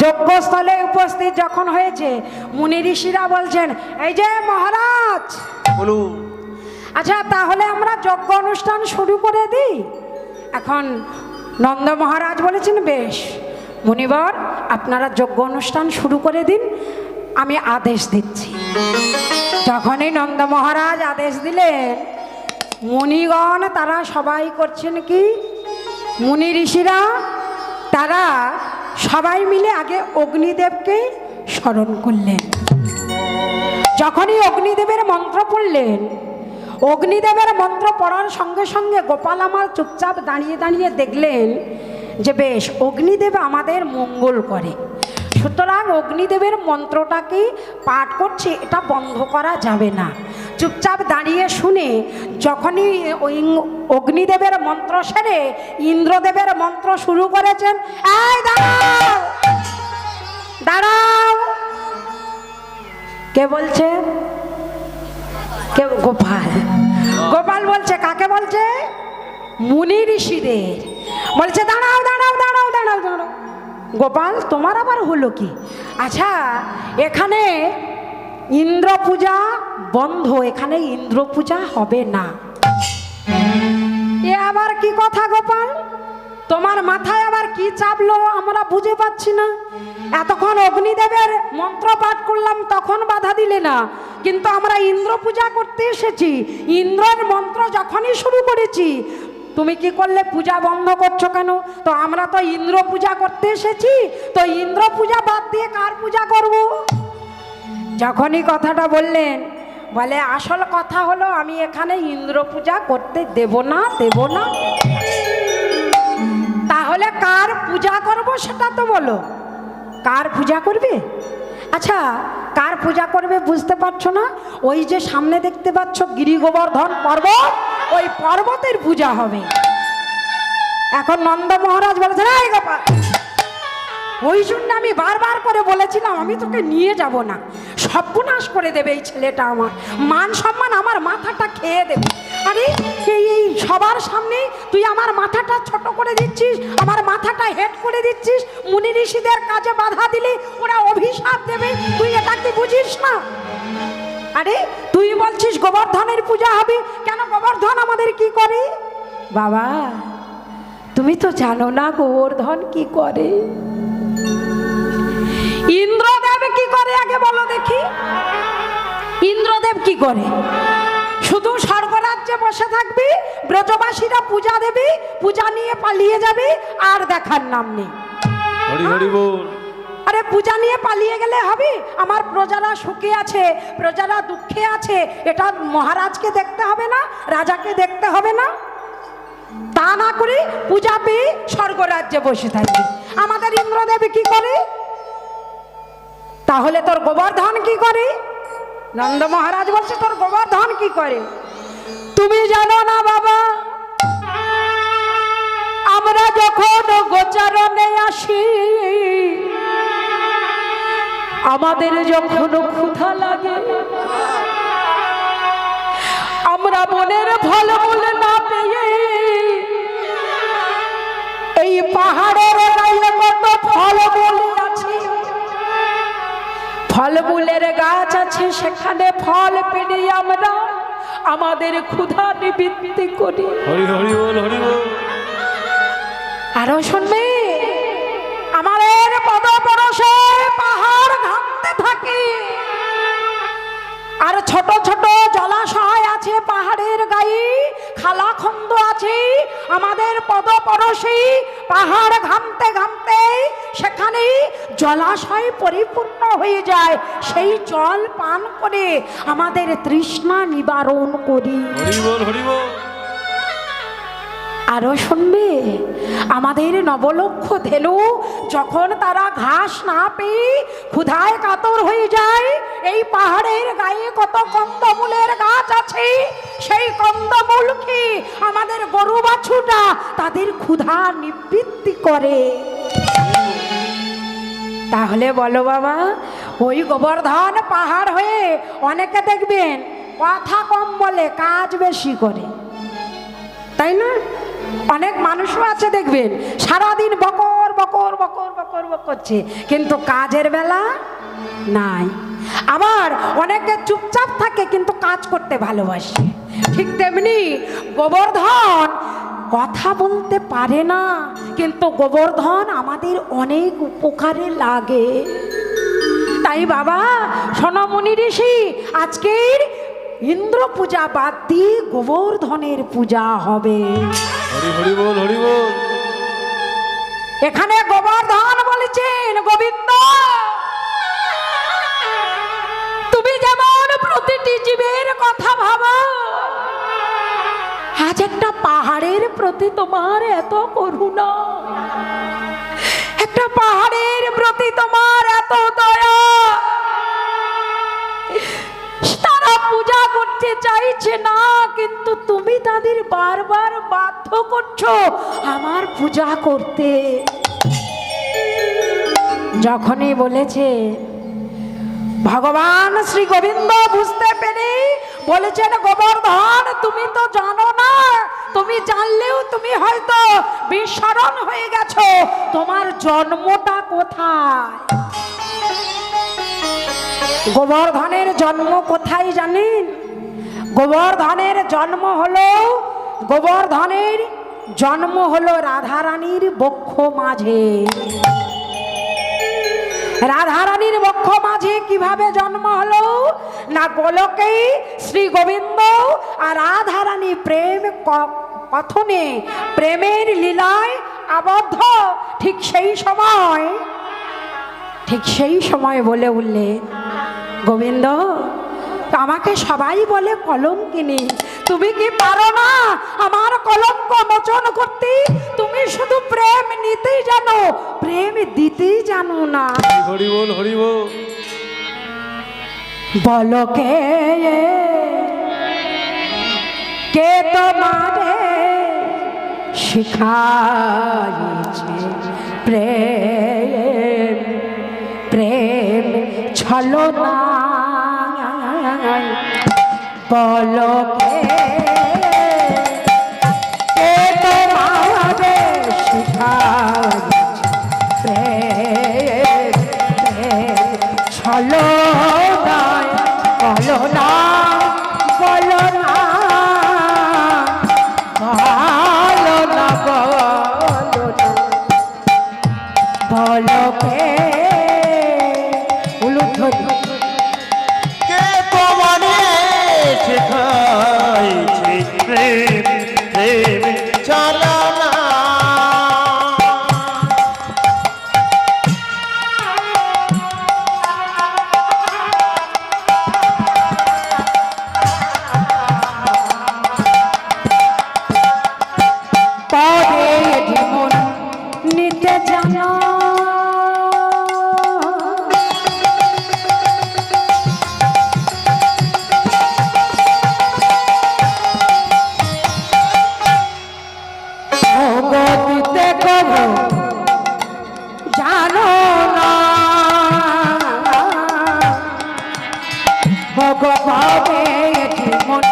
যজ্ঞস্থলে উপস্থিত যখন হয়েছে, মুনি ঋষিরা বলছেন, এই যে মহারাজ, বলুন। আচ্ছা তাহলে আমরা যজ্ঞ অনুষ্ঠান শুরু করে দিই। এখন নন্দ মহারাজ বলেছেন, বেশ মুনিবর, আপনারা যজ্ঞ অনুষ্ঠান শুরু করে দিন, আমি আদেশ দিচ্ছি। যখনই নন্দ মহারাজ আদেশ দিলেন, মুনিগণ তারা সবাই করছেন কি, মুনি ঋষিরা তারা সবাই মিলে আগে অগ্নিদেবকে স্মরণ করলেন। যখনই অগ্নিদেবের মন্ত্র পড়লেন, অগ্নিদেবের মন্ত্র পড়ার সঙ্গে সঙ্গে গোপাল আমার চুপচাপ দাঁড়িয়ে দাঁড়িয়ে দেখলেন যে বেশ অগ্নিদেব আমাদের মঙ্গল করে, সুতরাং অগ্নিদেবের মন্ত্রটাকে পাঠ করছে, এটা বন্ধ করা যাবে না। চুপচাপ দাঁড়িয়ে শুনে যখনই ওই অগ্নিদেবের মন্ত্র সেরে ইন্দ্রদেবের মন্ত্র শুরু করেছেন, এই দাঁড়াও দাঁড়াও, কে বলছে? কে? গোপাল। গোপাল বলছে, কাকে বলছে? মুনি ঋষিদের বলছে, দাঁড়াও দাঁড়াও দাঁড়াও দাঁড়াও দাঁড়াও। গোপাল, তোমার আবার হলো কি? আচ্ছা এখানে ইন্দ্র পূজা বন্ধ, এখানে ইন্দ্র পূজা হবে না। এ আবার কি কথা গোপাল? তোমার মাথায় আবার কি চাপলো আমরা বুঝে পাচ্ছি না। এতক্ষণ অগ্নিদেবের মন্ত্র পাঠ করলাম, তখন বাধা দিলে না, কিন্তু আমরা ইন্দ্র পূজা করতে এসেছি, ইন্দ্রের মন্ত্র যখনই শুরু করেছি তুমি কি করলে? পূজা বন্ধ করছো কেন? তো আমরা তো ইন্দ্র পূজা করতে এসেছি, তো ইন্দ্র পূজা বাদ দিয়ে কার পূজা করব? যখনই কথাটা বললেন, বলে আসল কথা হলো আমি এখানে ইন্দ্র পূজা করতে দেব না, দেব না। তাহলে কার পূজা করব সেটা তো বলো, কার পূজা করবে? আচ্ছা কার পূজা করবে বুঝতে পারছো না? ওই যে সামনে দেখতে পাচ্ছ গিরি গোবর্ধন পর্বত, ওই পর্বতের পূজা হবে। এখন নন্দ মহারাজ বলেছেন, এই গোপাল, ওই জন্য আমি বারবার করে বলেছিলাম আমি তোকে নিয়ে যাব না, সর্বনাশ করে দেবে এই ছেলেটা, আমার মান সম্মান আমার মাথাটা খেয়ে দেবে। আরে এই সবার সামনে তুই আমার মাথাটা ছোট করে দিচ্ছিস, আমার মাথাটা হেড করে দিচ্ছিস, মুনি ঋষিদের কাজে বাধা দিলে ওরা অভিশাপ দেবে, তুই এটা কি বুঝিস না? আরে তুই বলছিস গোবর্ধনের পূজা হবে, কেন গোবর্ধন আমাদের কি করে? বাবা তুমি তো জানো না গোবর্ধন কি করে। ইন্দ্রদেব কি করে আগে বলো দেখি? ইন্দ্রদেব কি করে? শুধু স্বর্গরাজ্যে বসে থাকবি, ব্রজবাসীরা পূজা দেবে, পূজা নিয়ে পালিয়ে যাবে, আর দেখার নাম নেই। হরি হরি বল। আরে পূজা নিয়ে পালিয়ে গেলে হবে? আমার প্রজারা সুখে আছে, প্রজারা দুঃখে আছে, এটা মহারাজকে দেখতে হবে না, রাজাকে দেখতে হবে না? তা না করে পূজা পেয়ে স্বর্গরাজ্যে বসে থাকবে। আমাদের ইন্দ্রদেব কি করে? তাহলে তোর গোবর্ধন কি করে? নন্দ মহারাজ বলছে তোর গোবর্ধন কি করে? তুমি জানো না বাবা, আমরা যখন গোচারণে আসি, আমাদের যখন ক্ষুধা লাগে, আমরা মনের ফলমূল না পেয়ে এই পাহাড়ের গায়ে কত ফলমূল আছে, ফলমূলের গাছ আছে, সেখানে ফল পেড়ে আমরা আমাদের ক্ষুধা নিবৃত্তি করি। হরি হরি বল, হরি বল। আরো শুনবে, আমাদের পদপরশে পাহাড় ঘামতে থাকে, আর ছোট ছোট জলাশয় আছে পাহাড়ের গায়ে, খালাখন্দ আছে, আমাদের পদপরশে পাহাড় ঘামতে ঘামতে সেখানে জলাশয় পরিপূর্ণ হয়ে যায়, সেই জল পান করে আমাদের তৃষ্ণা নিবারণ করি। হরি বল, হরি বল। আরো শুনবে, আমাদের নবলক্ষ ধেনু যখন তারা ঘাস না পেয়ে ক্ষুধায় কাতর হয়ে যায়, এই পাহাড়ের গায়ে কত কন্দমূলের গাছ আছে, সেই কন্দমূল খেয়ে আমাদের গরু বাছুরা তাদের ক্ষুধা নিবৃত্তি করে। তাহলে বলো বাবা, ওই গোবর্ধন পাহাড় হয়ে অনেকে দেখবেন কথা কম বলে কাজ বেশি করে, তাই না? অনেক মানুষও আছে দেখবেন সারাদিন বকর বকর বকর বকর বকর করছে, কিন্তু কাজের বেলা নাই। আবার অনেকে চুপচাপ থাকে কিন্তু কাজ করতে ভালোবাসে। ঠিক তেমনি গোবর্ধন কথা বলতে পারে না, কিন্তু গোবর্ধন আমাদের অনেক উপকারে লাগে। তাই বাবা শোনো মুনি ঋষি, আজকের ইন্দ্র পূজা বাদ দিয়ে গোবর্ধনের পূজা হবে। হরি হরি বল, হরি বল। এখানে গোবর্ধন বলেছেন, গোবিন্দ তুমি যেমন প্রতিটি জীবের কথা ভাবো, আজ একটা পাহাড়ের প্রতি তোমার এত করুণা, একটা পাহাড়ের প্রতি তোমার এত দয়া। তারা পূজা করতে চাইছে না, কিন্তু তুমি তাদের বারবার বাধ্য করছো আমার পূজা করতে। যখনই বলেছে ভগবান শ্রী গোবিন্দ বুঝতে পেরে বলেছেন, গোবর্ধন তুমি তো জানো না, তুমি জানলেও তুমি হয়তো বিস্মরণ হয়ে গেছো, তোমার জন্মটা কোথায়? গোবর্ধনের জন্ম কোথায় জানেন? গোবর্ধনের জন্ম হলো রাধারানীর বক্ষ মাঝে। রাধারানীর বক্ষ মাঝে কিভাবে জন্ম হলো না, গোলকে শ্রী গোবিন্দ আর রাধারানী প্রেম কথনে, প্রেমের লীলায় আবদ্ধ। ঠিক সেই সময় বলে উঠলেন, গোবিন্দ আমাকে সবাই বলে কলঙ্কিনী, তুমি কি পারো না আমার কলঙ্ক মোচন করতে? তুমি শুধু প্রেম নিতেই জানো, প্রেম দিতেই জানো না। হরি বল, হরি বল। বলো কে তোমারে শিখাইছে প্রেম, প্রেম ছলনা? বলো কে তোমারে শিখাইছে প্রেম, প্রেম ছলনা? বলো না, বলো না, বলো না, বলো না, বলো কে উলুধ্বনি কে তোমারে শেখাইছে প্রেম, প্রেম চালানা? পরে জীবন নিতে জানো, দিতে কবো জানো না, ভগবানে জীবন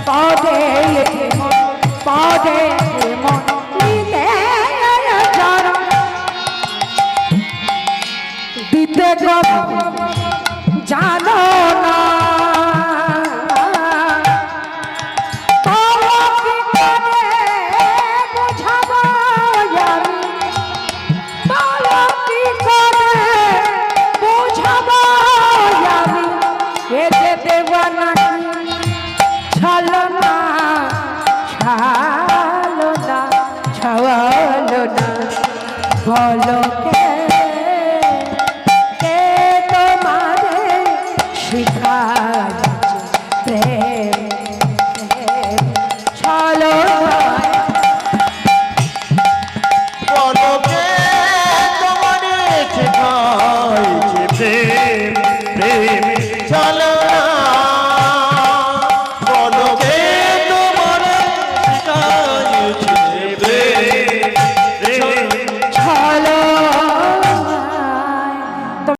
পদে জীবন, পদে জীবন নিতে জানো, দিতে কবো জানো না। বলো কে